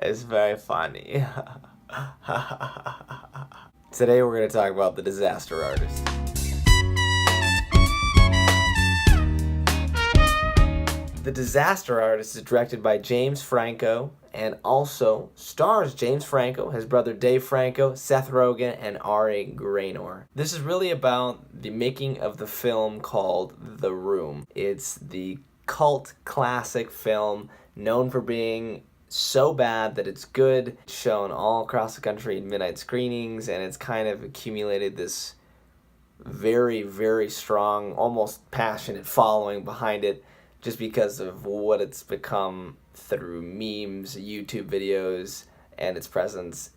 It's very funny. Today we're going to talk about The Disaster Artist. The Disaster Artist is directed by James Franco and also stars James Franco, his brother Dave Franco, Seth Rogen, and Ari Graynor. This is really about the making of the film called The Room. It's the cult classic film known for being so bad that it's good. It's shown all across the country in midnight screenings, and it's kind of accumulated this very, very strong, almost passionate following behind it, just because of what it's become through memes, YouTube videos, and its presence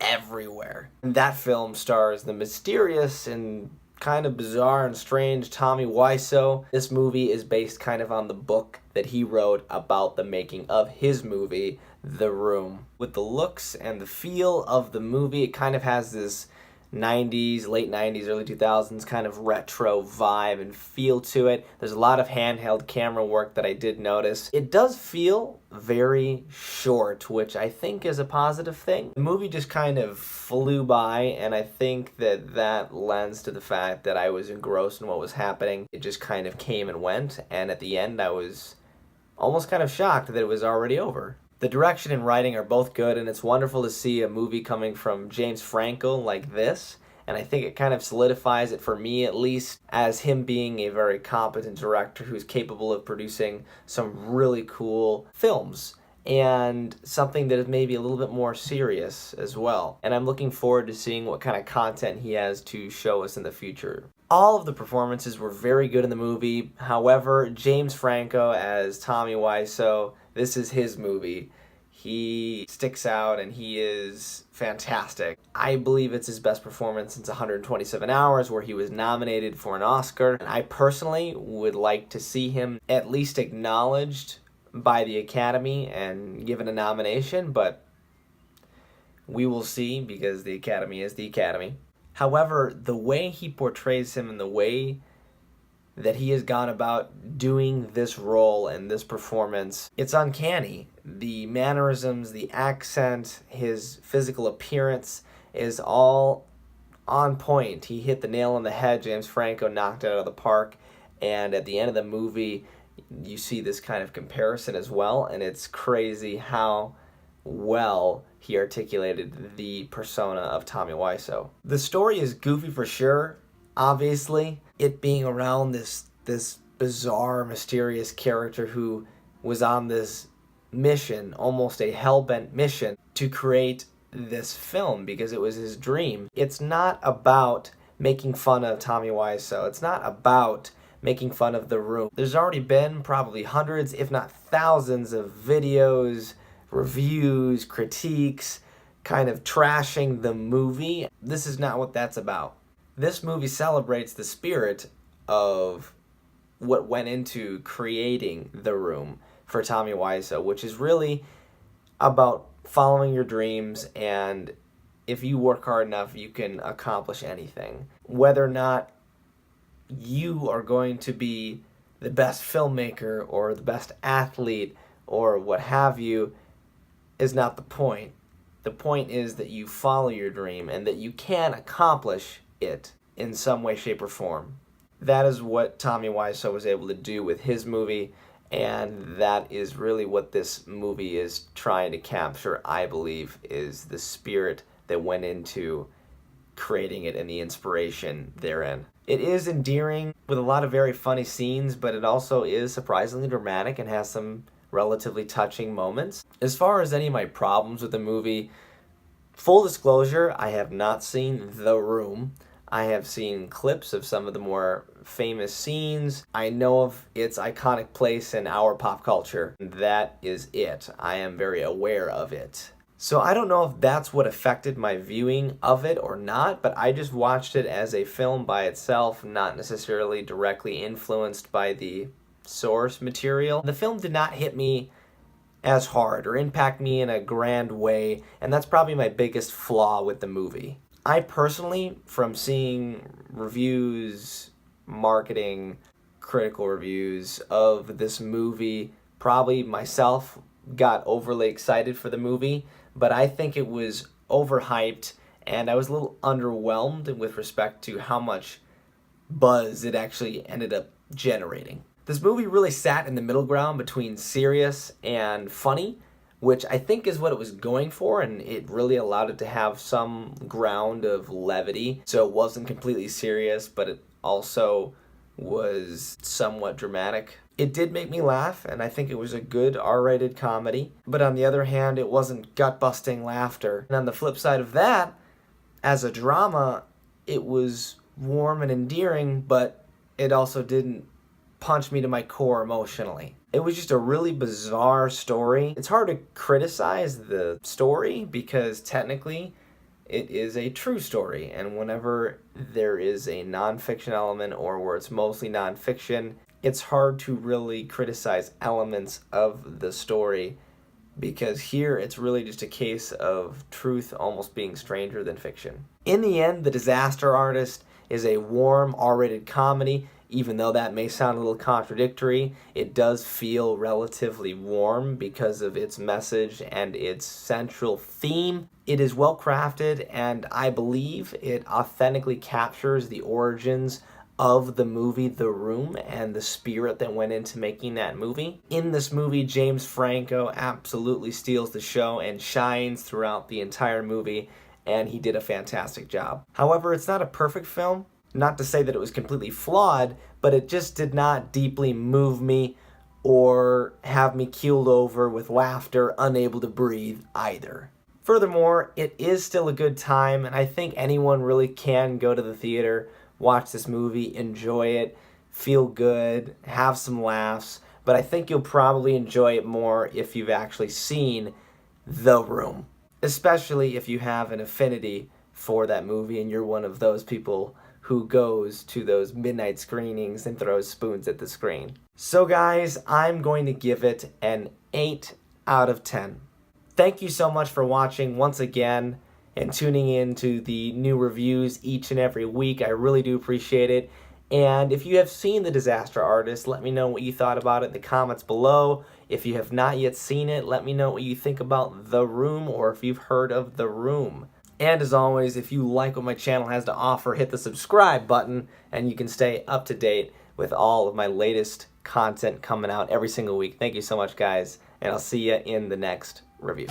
everywhere. That film stars the mysterious and kind of bizarre and strange Tommy Wiseau. This movie is based kind of on the book that he wrote about the making of his movie, The Room. With the looks and the feel of the movie, it kind of has this 90s, late 90s, early 2000s kind of retro vibe and feel to it. There's a lot of handheld camera work that I did notice. It does feel very short, which I think is a positive thing. The movie just kind of flew by, and I think that lends to the fact that I was engrossed in what was happening. It just kind of came and went, and at the end I was almost kind of shocked that it was already over. The direction and writing are both good, and it's wonderful to see a movie coming from James Franco like this, and I think it kind of solidifies it, for me at least, as him being a very competent director who's capable of producing some really cool films, and something that is maybe a little bit more serious as well. And I'm looking forward to seeing what kind of content he has to show us in the future. All of the performances were very good in the movie. However, James Franco as Tommy Wiseau, this is his movie. He sticks out and he is fantastic. I believe it's his best performance since 127 Hours, where he was nominated for an Oscar. And I personally would like to see him at least acknowledged by the Academy and given a nomination, but we will see, because the Academy is the Academy. However, the way he portrays him and the way that he has gone about doing this role and this performance, it's uncanny. The mannerisms, the accent, his physical appearance is all on point. He hit the nail on the head. James Franco knocked it out of the park, and at the end of the movie you see this kind of comparison as well, and it's crazy how well he articulated the persona of Tommy Wiseau. The story is goofy for sure, obviously. It being around this bizarre, mysterious character who was on this mission, almost a hell-bent mission, to create this film because it was his dream. It's not about making fun of Tommy Wiseau. It's not about making fun of The Room. There's already been probably hundreds, if not thousands, of videos, reviews, critiques, kind of trashing the movie. This is not what that's about. This movie celebrates the spirit of what went into creating The Room for Tommy Wiseau, which is really about following your dreams, and if you work hard enough, you can accomplish anything. Whether or not you are going to be the best filmmaker or the best athlete or what have you is not the point. The point is that you follow your dream and that you can accomplish it in some way, shape, or form. That is what Tommy Wiseau was able to do with his movie, and that is really what this movie is trying to capture, I believe, is the spirit that went into creating it and the inspiration therein. It is endearing with a lot of very funny scenes, but it also is surprisingly dramatic and has some relatively touching moments. As far as any of my problems with the movie, full disclosure, I have not seen The Room. I have seen clips of some of the more famous scenes. I know of its iconic place in our pop culture. That is it. I am very aware of it. So I don't know if that's what affected my viewing of it or not, but I just watched it as a film by itself, not necessarily directly influenced by the source material. The film did not hit me as hard or impact me in a grand way, and that's probably my biggest flaw with the movie. I personally, from seeing reviews, marketing, critical reviews of this movie, probably myself got overly excited for the movie, but I think it was overhyped, and I was a little underwhelmed with respect to how much buzz it actually ended up generating. This movie really sat in the middle ground between serious and funny, which I think is what it was going for, and it really allowed it to have some ground of levity, so it wasn't completely serious, but it also was somewhat dramatic. It did make me laugh, and I think it was a good R-rated comedy, but on the other hand, it wasn't gut-busting laughter. And on the flip side of that, as a drama, it was warm and endearing, but it also didn't punch me to my core emotionally. It was just a really bizarre story. It's hard to criticize the story because technically it is a true story, and whenever there is a nonfiction element or where it's mostly nonfiction, it's hard to really criticize elements of the story because here it's really just a case of truth almost being stranger than fiction. In the end, The Disaster Artist is a warm, R-rated comedy. Even though that may sound a little contradictory, it does feel relatively warm because of its message and its central theme. It is well crafted, and I believe it authentically captures the origins of the movie The Room and the spirit that went into making that movie. In this movie, James Franco absolutely steals the show and shines throughout the entire movie, and he did a fantastic job. However, it's not a perfect film. Not to say that it was completely flawed, but it just did not deeply move me or have me keeled over with laughter, unable to breathe either. Furthermore, it is still a good time, and I think anyone really can go to the theater, watch this movie, enjoy it, feel good, have some laughs, but I think you'll probably enjoy it more if you've actually seen The Room, especially if you have an affinity for that movie and you're one of those people who goes to those midnight screenings and throws spoons at the screen. So guys, I'm going to give it an 8 out of 10. Thank you so much for watching once again and tuning in to the new reviews each and every week. I really do appreciate it. And if you have seen The Disaster Artist, let me know what you thought about it in the comments below. If you have not yet seen it, let me know what you think about The Room or if you've heard of The Room. And as always, if you like what my channel has to offer, hit the subscribe button and you can stay up to date with all of my latest content coming out every single week. Thank you so much, guys, and I'll see you in the next review.